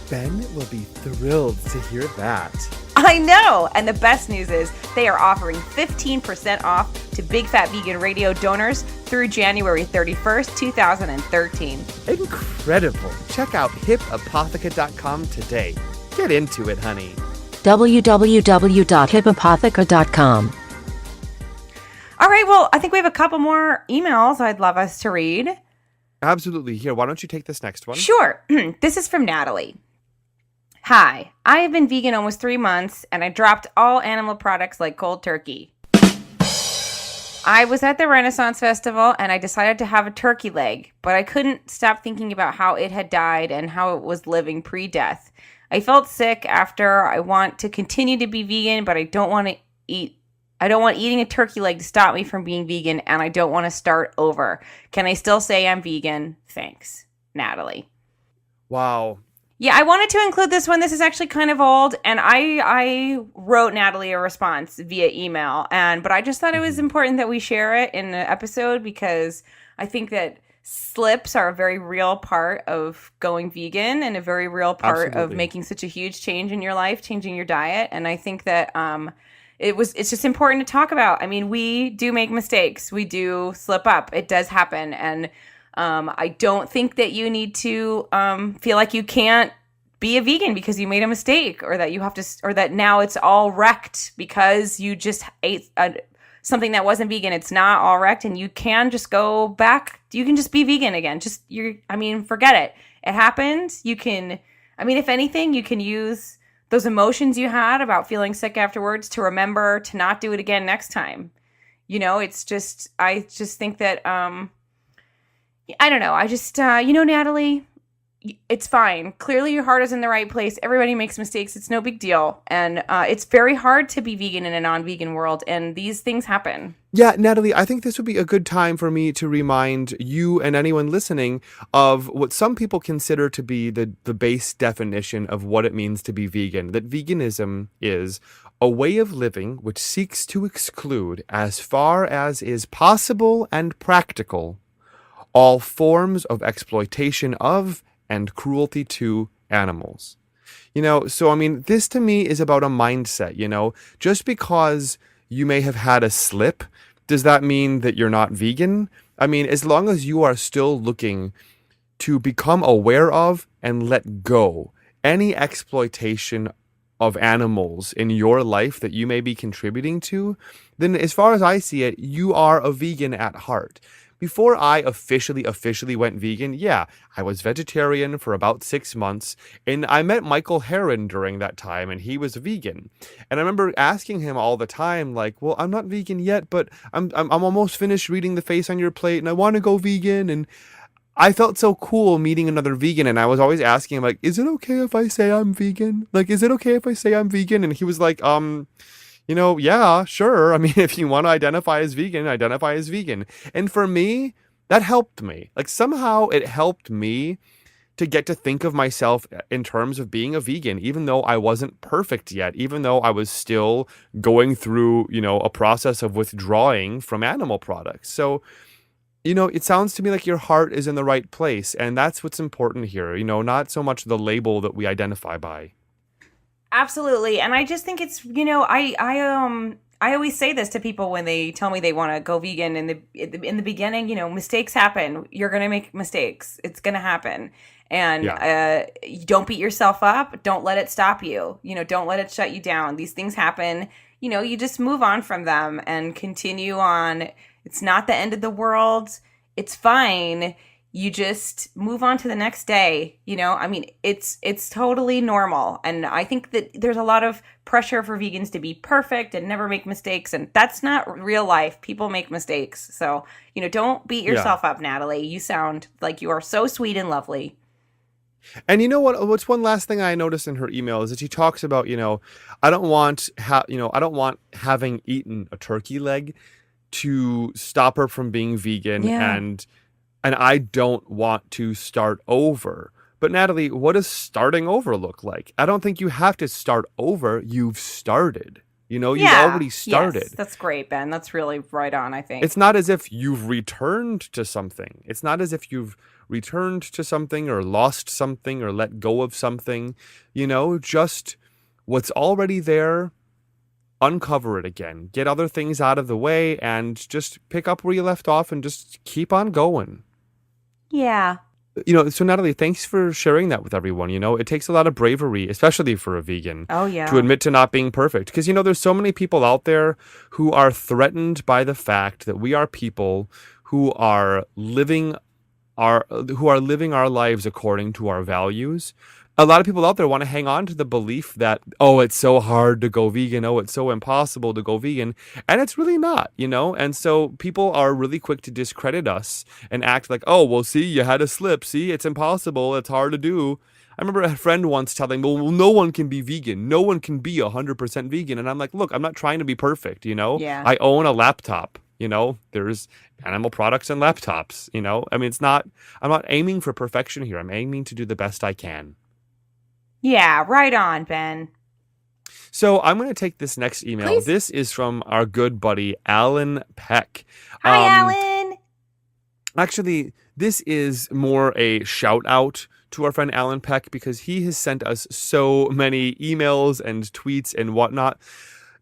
Speaker 4: Ben will be thrilled to hear that.
Speaker 3: I know! And the best news is they are offering 15% off to Big Fat Vegan Radio donors through January 31st, 2013.
Speaker 4: Incredible. Check out hippopotheca.com today. Get into it, honey.
Speaker 5: www.hippopotheca.com.
Speaker 3: All right, well, I think we have a couple more emails I'd love us to read.
Speaker 4: Absolutely. Here, why don't you take this next one?
Speaker 3: Sure. This is from Natalie. Hi, I have been vegan almost 3 months, and I dropped all animal products like cold turkey. I was at the Renaissance Festival, and I decided to have a turkey leg, but I couldn't stop thinking about how it had died and how it was living pre-death. I felt sick after. I want to continue to be vegan, but I don't want eating a turkey leg to stop me from being vegan, and I don't want to start over. Can I still say I'm vegan? Thanks, Natalie.
Speaker 4: Wow.
Speaker 3: Yeah, I wanted to include this one. This is actually kind of old, and I wrote Natalie a response via email, but I just thought it was important that we share it in the episode because I think that slips are a very real part of going vegan and a very real part of making such a huge change in your life, changing your diet, and I think that it's just important to talk about. I mean, we do make mistakes. We do slip up. It does happen, and I don't think that you need to feel like you can't be a vegan because you made a mistake or that you have to, or that now it's all wrecked because you just ate something that wasn't vegan. It's not all wrecked and you can just go back. You can just be vegan again. Forget it. It happened. If anything, you can use those emotions you had about feeling sick afterwards to remember to not do it again next time. I just think that, I don't know. Natalie, it's fine. Clearly your heart is in the right place. Everybody makes mistakes. It's no big deal. And it's very hard to be vegan in a non-vegan world. And these things happen.
Speaker 4: Yeah, Natalie, I think this would be a good time for me to remind you and anyone listening of what some people consider to be the base definition of what it means to be vegan. That veganism is a way of living which seeks to exclude, as far as is possible and practical, all forms of exploitation of and cruelty to animals. This to me is about a mindset, just because you may have had a slip, does that mean that you're not vegan? As long as you are still looking to become aware of and let go any exploitation of animals in your life that you may be contributing to, then as far as I see it, you are a vegan at heart. Before I officially went vegan, yeah, I was vegetarian for about 6 months, and I met Michael Herron during that time, and he was a vegan. And I remember asking him all the time, like, well, I'm not vegan yet, but I'm almost finished reading The Face on Your Plate, and I want to go vegan. And I felt so cool meeting another vegan, and I was always asking him, like, is it okay if I say I'm vegan? Like, is it okay if I say I'm vegan? And he was like, yeah, sure. I mean, if you want to identify as vegan, identify as vegan. And for me, that helped me. Like, somehow it helped me to get to think of myself in terms of being a vegan, even though I wasn't perfect yet, even though I was still going through, a process of withdrawing from animal products. So, it sounds to me like your heart is in the right place. And that's what's important here, not so much the label that we identify by.
Speaker 3: Absolutely. And I just think it's, I always say this to people when they tell me they want to go vegan in the beginning, mistakes happen. You're going to make mistakes. It's going to happen. And don't beat yourself up. Don't let it stop you. Don't let it shut you down. These things happen. You just move on from them and continue on. It's not the end of the world. It's fine. You just move on to the next day. It's totally normal. And I think that there's a lot of pressure for vegans to be perfect and never make mistakes. And that's not real life. People make mistakes. So, don't beat yourself up, Natalie. You sound like you are so sweet and lovely.
Speaker 4: And you know what? What's one last thing I noticed in her email is that she talks about, I don't want having eaten a turkey leg to stop her from being vegan, and I don't want to start over. But Natalie, what does starting over look like? I don't think you have to start over. You've started. You've already started.
Speaker 3: Yes, that's great, Ben. That's really right on, I think.
Speaker 4: It's not as if you've returned to something. It's not as if you've returned to something or lost something or let go of something. Just what's already there, uncover it again. Get other things out of the way and just pick up where you left off and just keep on going.
Speaker 3: Yeah.
Speaker 4: So Natalie, thanks for sharing that with everyone. It takes a lot of bravery, especially for a vegan, to admit to not being perfect. Because, there's so many people out there who are threatened by the fact that we are people who are living our lives according to our values. A lot of people out there want to hang on to the belief that, it's so hard to go vegan. It's so impossible to go vegan. And it's really not, And so people are really quick to discredit us and act like, see, you had a slip. See, it's impossible. It's hard to do. I remember a friend once telling me, well, no one can be vegan. No one can be 100% vegan. And I'm like, look, I'm not trying to be perfect,
Speaker 3: Yeah.
Speaker 4: I own a laptop. There's animal products and laptops, I mean, I'm not aiming for perfection here. I'm aiming to do the best I can.
Speaker 3: Yeah, right on, Ben.
Speaker 4: So I'm going to take this next email.
Speaker 3: Please.
Speaker 4: This is from our good buddy, Alan Peck.
Speaker 3: Hi, Alan.
Speaker 4: Actually, this is more a shout out to our friend Alan Peck because he has sent us so many emails and tweets and whatnot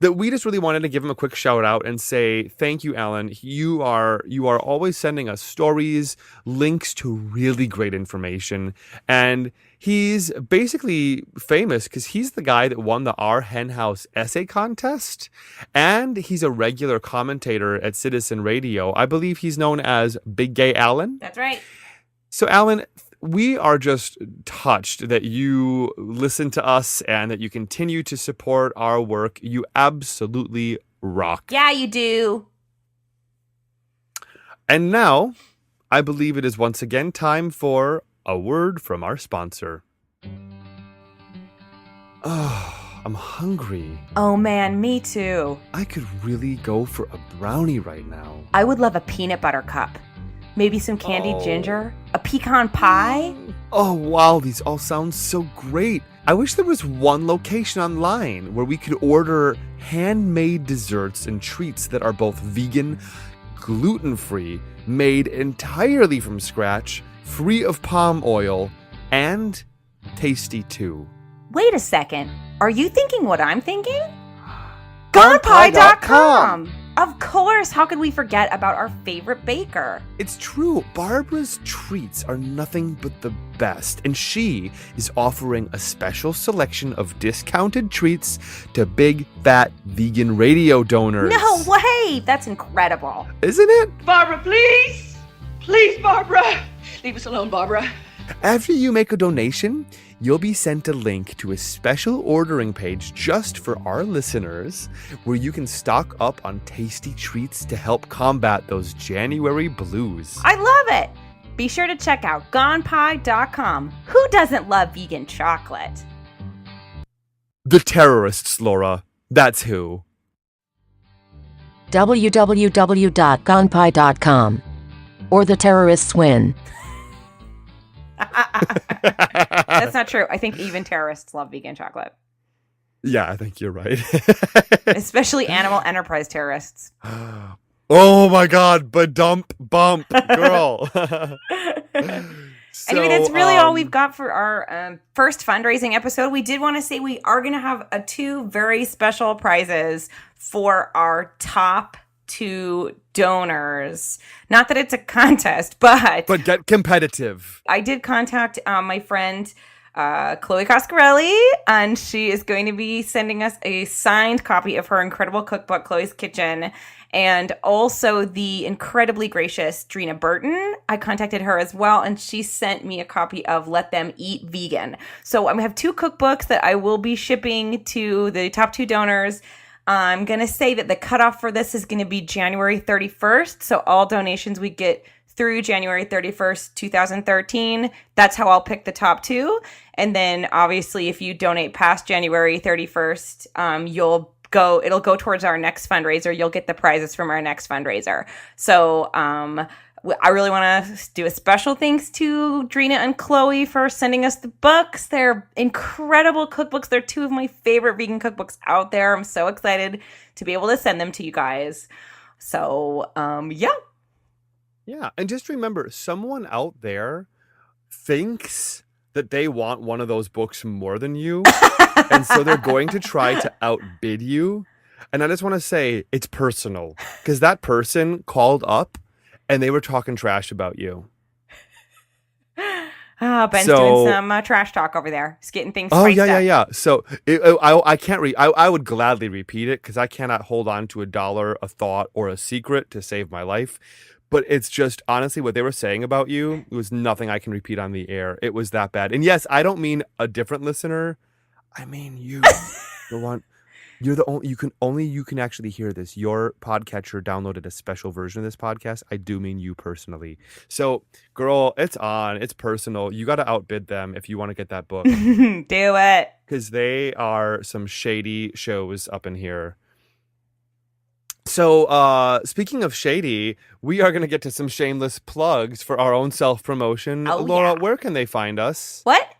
Speaker 4: that we just really wanted to give him a quick shout out and say, thank you, Alan. You are always sending us stories, links to really great information. And he's basically famous because he's the guy that won the Our Hen House essay contest. And he's a regular commentator at Citizen Radio. I believe he's known as Big Gay Alan.
Speaker 3: That's right.
Speaker 4: So, Alan, we are just touched that you listen to us and that you continue to support our work. You absolutely rock.
Speaker 3: Yeah, you do.
Speaker 4: And now, I believe it is once again time for a word from our sponsor. Oh, I'm hungry.
Speaker 3: Oh, man, me too.
Speaker 4: I could really go for a brownie right now.
Speaker 3: I would love a peanut butter cup. Maybe some candied ginger? A pecan pie?
Speaker 4: Oh, wow, these all sound so great. I wish there was one location online where we could order handmade desserts and treats that are both vegan, gluten-free, made entirely from scratch, free of palm oil, and tasty too.
Speaker 3: Wait a second. Are you thinking what I'm thinking? GonePie.com! Of course, how could we forget about our favorite baker?
Speaker 4: It's true. Barbara's treats are nothing but the best, and she is offering a special selection of discounted treats to Big Fat Vegan Radio donors.
Speaker 3: No way! That's incredible.
Speaker 4: Isn't it?
Speaker 5: Barbara, please! Please, Barbara! Leave us alone, Barbara.
Speaker 4: After you make a donation, you'll be sent a link to a special ordering page just for our listeners where you can stock up on tasty treats to help combat those January blues.
Speaker 3: I love it! Be sure to check out gonepie.com. Who doesn't love vegan chocolate?
Speaker 4: The terrorists, Laura. That's who.
Speaker 6: www.gonepie.com. Or the terrorists win.
Speaker 3: That's not true. I think even terrorists love vegan chocolate.
Speaker 4: Yeah, I think you're right.
Speaker 3: Especially animal enterprise terrorists.
Speaker 4: Oh my God, bump, girl.
Speaker 3: Anyway, that's really all we've got for our first fundraising episode. We did want to say we are going to have two very special prizes for our top 2 donors. Not that it's a contest, but
Speaker 4: get competitive.
Speaker 3: I did contact my friend Chloe Coscarelli, and she is going to be sending us a signed copy of her incredible cookbook, Chloe's Kitchen, and also the incredibly gracious Drina Burton. I contacted her as well, and she sent me a copy of Let Them Eat Vegan. So I have 2 cookbooks that I will be shipping to the top 2 donors. I'm going to say that the cutoff for this is going to be January 31st. So all donations we get through January 31st, 2013, that's how I'll pick the top 2. And then obviously if you donate past January 31st, it'll go towards our next fundraiser. You'll get the prizes from our next fundraiser. So, I really want to do a special thanks to Drina and Chloe for sending us the books. They're incredible cookbooks. They're 2 of my favorite vegan cookbooks out there. I'm so excited to be able to send them to you guys. So, yeah.
Speaker 4: Yeah, and just remember, someone out there thinks that they want one of those books more than you, and so they're going to try to outbid you. And I just want to say it's personal, because that person called up and they were talking trash about you.
Speaker 3: Ben's doing some trash talk over there. He's getting things spiced up.
Speaker 4: Yeah. So I can't I would gladly repeat it because I cannot hold on to $1, a thought, or a secret to save my life. But it's just, honestly, what they were saying about you, it was nothing I can repeat on the air. It was that bad. And yes, I don't mean a different listener. I mean you. The one. You're the only you can actually hear this. Your podcatcher downloaded a special version of this podcast. I do mean you personally. So, girl, it's on. It's personal. You got to outbid them if you want to get that book.
Speaker 3: Do it.
Speaker 4: Because they are some shady shows up in here. So, speaking of shady, we are going to get to some shameless plugs for our own self-promotion.
Speaker 3: Oh,
Speaker 4: Laura,
Speaker 3: yeah.
Speaker 4: where can they find us?
Speaker 3: What?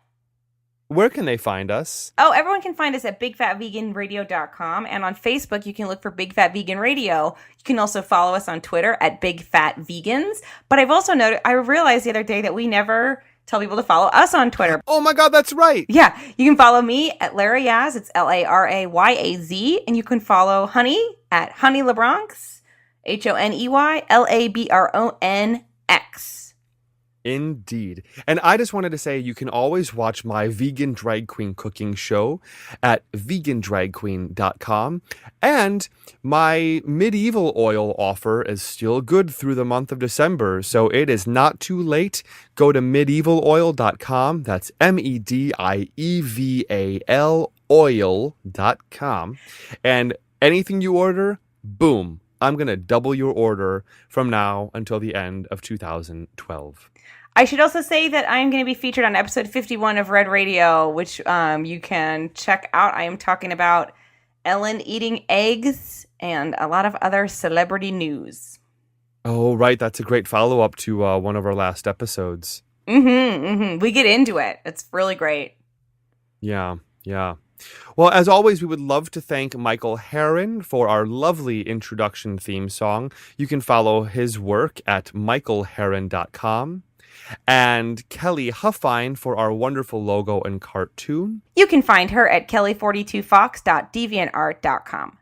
Speaker 4: Where can they find us?
Speaker 3: Oh, everyone can find us at bigfatveganradio.com, and on Facebook, you can look for Big Fat Vegan Radio. You can also follow us on Twitter at Big Fat Vegans. But I've also I realized the other day that we never tell people to follow us on Twitter.
Speaker 4: Oh my God, that's right.
Speaker 3: Yeah, you can follow me at Larayaz. It's Larayaz, and you can follow Honey at Honey LeBronx, HoneyLabronx.
Speaker 4: Indeed. And I just wanted to say you can always watch my vegan drag queen cooking show at vegandragqueen.com. And my medieval oil offer is still good through the month of December, so it is not too late. Go to medievaloil.com. That's MEDIEVAL oil.com. And anything you order, boom, I'm going to double your order from now until the end of 2012.
Speaker 3: I should also say that I'm going to be featured on episode 51 of Red Radio, which you can check out. I am talking about Ellen eating eggs and a lot of other celebrity news.
Speaker 4: Oh, right. That's a great follow-up to one of our last episodes.
Speaker 3: We get into it. It's really great.
Speaker 4: Yeah. Well, as always, we would love to thank Michael Herron for our lovely introduction theme song. You can follow his work at michaelherron.com. And Kelly Huffine for our wonderful logo and cartoon.
Speaker 3: You can find her at kelly42fox.deviantart.com.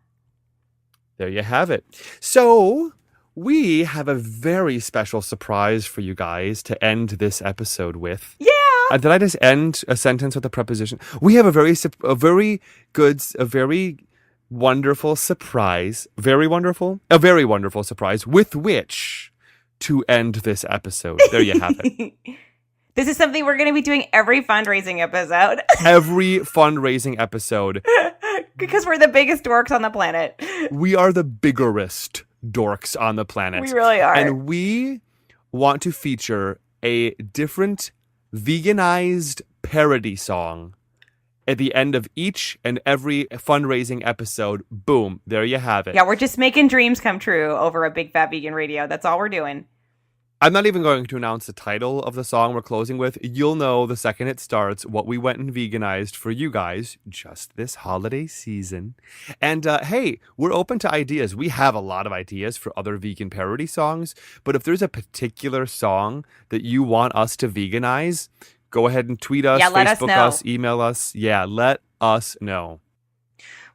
Speaker 4: There you have it. So we have a very special surprise for you guys to end this episode with.
Speaker 3: Yeah.
Speaker 4: Did I just end a sentence with a preposition? We have a very wonderful surprise. Very wonderful? A very wonderful surprise with which to end this episode. There you have it.
Speaker 3: This is something we're going to be doing every fundraising episode.
Speaker 4: Every fundraising episode.
Speaker 3: Because we're the biggest dorks on the planet.
Speaker 4: We are the biggerest dorks on the planet.
Speaker 3: We really are.
Speaker 4: And we want to feature a different veganized parody song at the end of each and every fundraising episode. Boom. There you have it.
Speaker 3: Yeah, we're just making dreams come true over a Big Fat Vegan Radio. That's all we're doing.
Speaker 4: I'm not even going to announce the title of the song we're closing with. You'll know the second it starts what we went and veganized for you guys just this holiday season. And hey, we're open to ideas. We have a lot of ideas for other vegan parody songs, but if there's a particular song that you want us to veganize, go ahead and tweet us, Facebook us, email us. Yeah, let us know.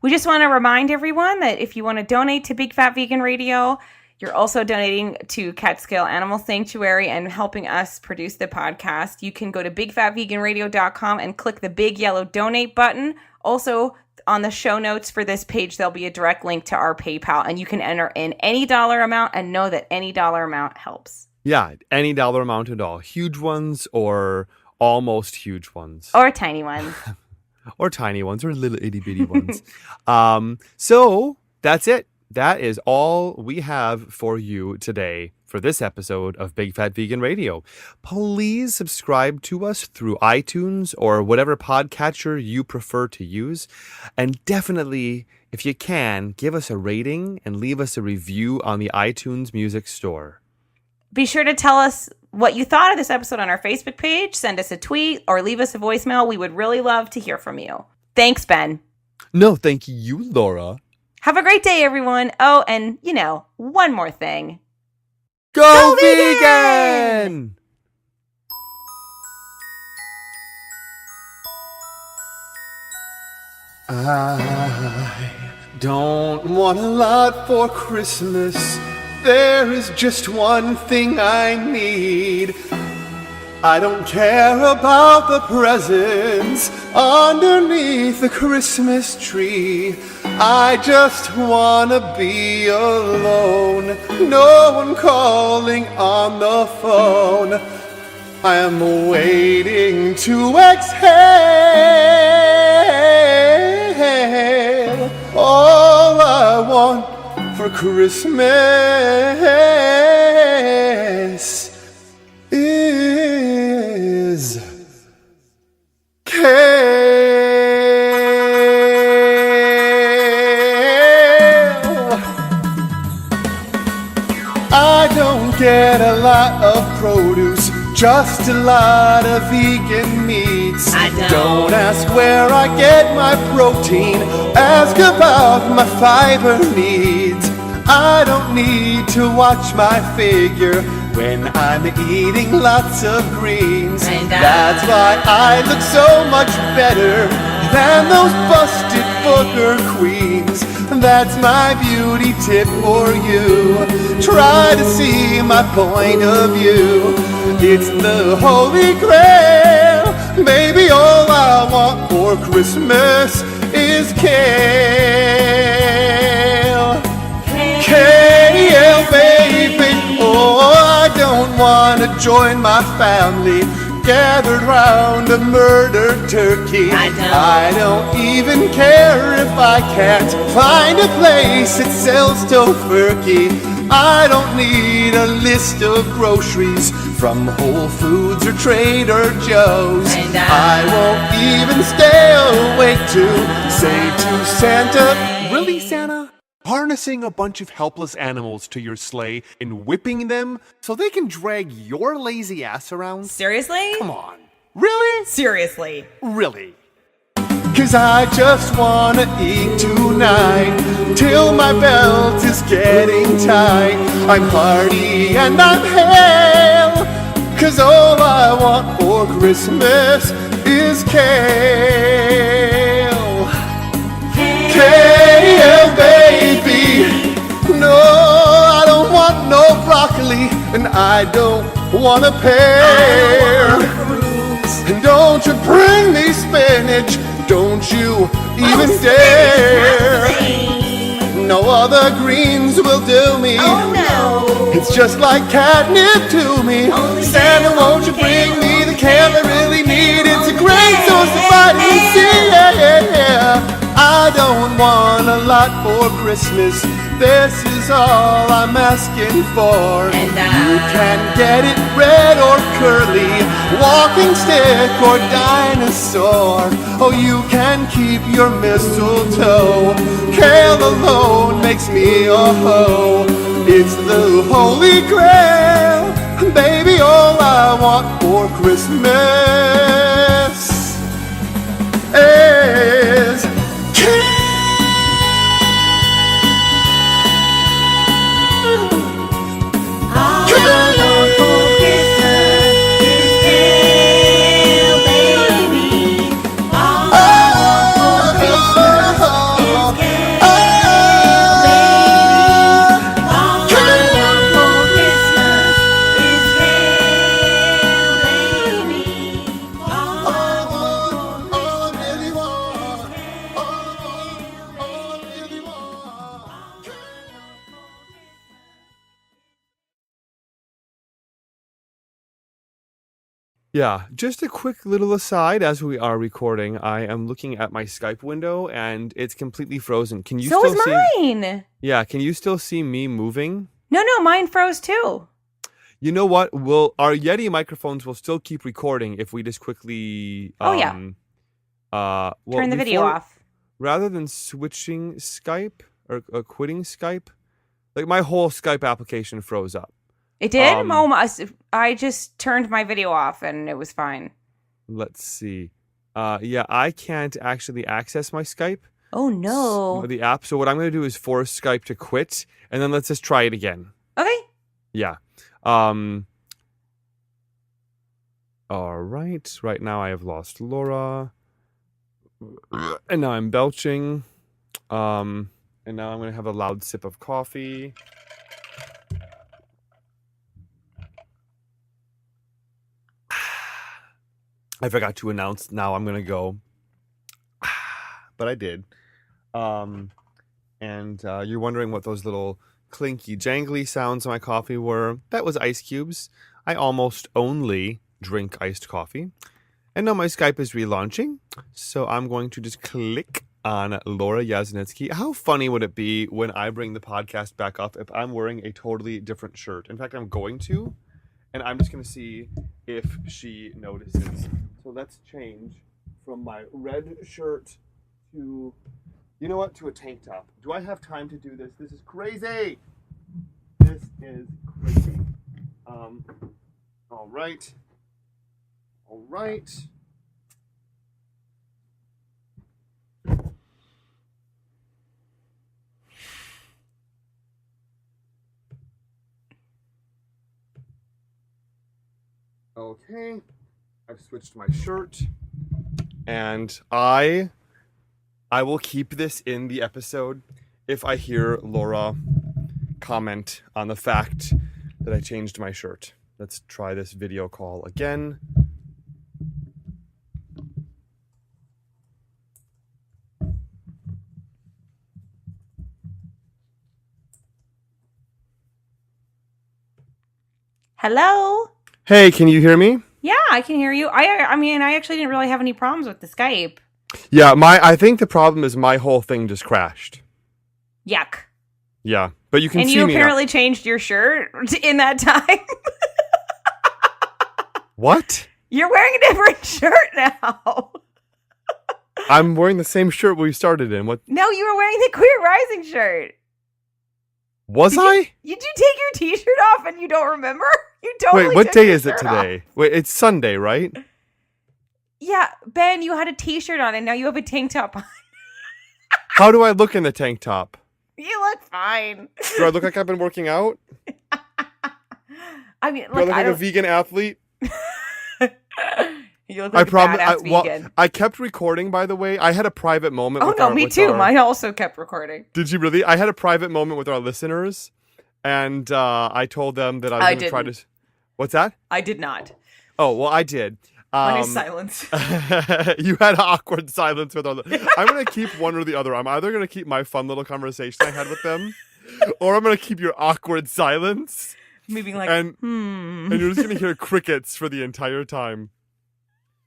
Speaker 3: We just want to remind everyone that if you want to donate to Big Fat Vegan Radio, you're also donating to CATSKILL Animal Sanctuary and helping us produce the podcast. You can go to bigfatveganradio.com and click the big yellow donate button. Also, on the show notes for this page, there'll be a direct link to our PayPal, and you can enter in any dollar amount and know that any dollar amount helps.
Speaker 4: Yeah, any dollar amount at all. Huge ones or almost huge ones.
Speaker 3: Or tiny ones.
Speaker 4: Or tiny ones or little itty bitty ones. So that's it. That is all we have for you today for this episode of Big Fat Vegan Radio. Please subscribe to us through iTunes or whatever podcatcher you prefer to use. And definitely, if you can, give us a rating and leave us a review on the iTunes Music Store.
Speaker 3: Be sure to tell us what you thought of this episode on our Facebook page. Send us a tweet or leave us a voicemail. We would really love to hear from you. Thanks, Ben.
Speaker 4: No, thank you, Laura.
Speaker 3: Have a great day, everyone. Oh, and, one more thing.
Speaker 4: Go vegan! I don't want a lot for Christmas. There is just one thing I need. I don't care about the presents underneath the Christmas tree. I just wanna be alone, no one calling on the phone. I am waiting to exhale all I want for Christmas is kale. I don't get a lot of produce, just a lot of vegan meats. Don't ask where I get my protein, ask about my fiber needs. I don't need to watch my figure when I'm eating lots of greens. That's why I look so much better than those busted booger queens. That's my beauty tip for you. Try to see my point of view. It's the Holy Grail. Baby, all I want for Christmas is kale. Kale, baby. Oh, I don't want to join my family gathered round a murdered turkey. I don't even care if I can't find a place that sells tofurkey. I don't need a list of groceries from Whole Foods or Trader Joe's. I won't even stay awake to say to Santa, "Really, Santa? Harnessing a bunch of helpless animals to your sleigh and whipping them so they can drag your lazy ass around?
Speaker 3: Seriously?
Speaker 4: Come on. Really?
Speaker 3: Seriously.
Speaker 4: Really? 'Cause I just wanna eat tonight till my belt is getting tight. I'm hearty and I'm hale, 'cause all I want for Christmas is kale. Kale, baby. and I don't want a pear. And don't you bring me spinach, don't you even dare. No other greens will do me.
Speaker 2: Oh no.
Speaker 4: It's just like catnip to me. Santa, won't you bring me the kale I really need? It's a great source of vitamin C. I don't want a lot for Christmas. This is all I'm asking for.
Speaker 2: And
Speaker 4: you can get it red or curly, walking stick or dinosaur. Oh, you can keep your mistletoe. Kale alone makes me a hoe. It's the holy grail, baby, all I want for Christmas is kale. Yeah, just a quick little aside as we are recording. I am looking at my Skype window and it's completely frozen. Can you
Speaker 3: So
Speaker 4: still
Speaker 3: is
Speaker 4: see?
Speaker 3: mine.
Speaker 4: Yeah, can you still see me moving?
Speaker 3: No, mine froze too.
Speaker 4: You know what? Our Yeti microphones will still keep recording if we just quickly
Speaker 3: Turn the video off.
Speaker 4: Rather than switching Skype or quitting Skype, like my whole Skype application froze up.
Speaker 3: It did? I just turned my video off and it was fine.
Speaker 4: Let's see. Yeah, I can't actually access my Skype.
Speaker 3: Oh no.
Speaker 4: The app. So what I'm going to do is force Skype to quit, and then let's just try it again.
Speaker 3: Okay.
Speaker 4: Yeah. All right. Right now I have lost Laura, and now I'm belching. And now I'm going to have a loud sip of coffee. I forgot to announce now I'm going to go. But I did. And you're wondering what those little clinky, jangly sounds of my coffee were. That was ice cubes. I almost only drink iced coffee. And now my Skype is relaunching. So I'm going to just click on Laura Yaznetsky. How funny would it be when I bring the podcast back up if I'm wearing a totally different shirt? In fact, I'm going to. And I'm just going to see if she notices. So let's change from my red shirt to, you know what, to a tank top. Do I have time to do this? This is crazy. This is crazy. All right. All right. Okay, I've switched my shirt, and I will keep this in the episode if I hear Laura comment on the fact that I changed my shirt. Let's try this video call again.
Speaker 3: Hello?
Speaker 4: Hey, can you hear me?
Speaker 3: Yeah, I can hear you. I mean, I actually didn't really have any problems with the Skype.
Speaker 4: Yeah, I think the problem is my whole thing just crashed.
Speaker 3: Yuck.
Speaker 4: Yeah, but you can
Speaker 3: and
Speaker 4: see
Speaker 3: you
Speaker 4: me
Speaker 3: apparently changed your shirt in that time.
Speaker 4: What?
Speaker 3: You're wearing a different shirt now.
Speaker 4: I'm wearing the same shirt we started in. What?
Speaker 3: No, you were wearing the Queer Rising shirt.
Speaker 4: Was I?
Speaker 3: Did you take your t-shirt off and you don't remember? You totally
Speaker 4: Wait, what
Speaker 3: took
Speaker 4: day
Speaker 3: your
Speaker 4: is it
Speaker 3: shirt
Speaker 4: today?
Speaker 3: off.
Speaker 4: Wait, it's Sunday, right?
Speaker 3: Yeah, Ben, you had a t-shirt on and now you have a tank top on.
Speaker 4: How do I look in the tank top?
Speaker 3: You look fine.
Speaker 4: Do I look like I've been working out?
Speaker 3: I mean,
Speaker 4: Do I look like a vegan athlete?
Speaker 3: You look like a badass vegan.
Speaker 4: I kept recording, by the way. I had a private moment.
Speaker 3: Oh, no, me too. Mine also kept recording.
Speaker 4: Did you really? I had a private moment with our listeners, And I told them that I was going to try to. What's that?
Speaker 3: I did not.
Speaker 4: Oh, well, I did.
Speaker 3: Mine is silence.
Speaker 4: You had awkward silence with all the. I'm going to keep one or the other. I'm either going to keep my fun little conversation I had with them, or I'm going to keep your awkward silence.
Speaker 3: Me being like,
Speaker 4: and you're just going to hear crickets for the entire time.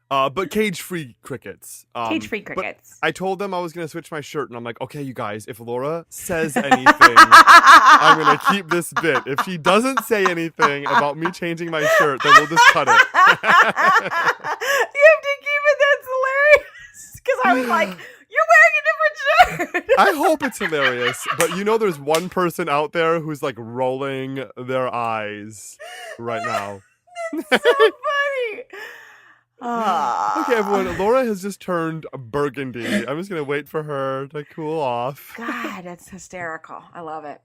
Speaker 4: But cage-free crickets.
Speaker 3: Cage-free crickets.
Speaker 4: I told them I was going to switch my shirt, and I'm like, okay, you guys, if Laura says anything, I'm going to keep this bit. If she doesn't say anything about me changing my shirt, then we'll just cut it.
Speaker 3: You have to keep it. That's hilarious. Because I was like, you're wearing a different shirt.
Speaker 4: I hope it's hilarious, but there's one person out there who's like rolling their eyes right now.
Speaker 3: That's so funny.
Speaker 4: Okay, everyone. Laura has just turned burgundy. I'm just going to wait for her to cool off.
Speaker 3: God, that's hysterical. I love it.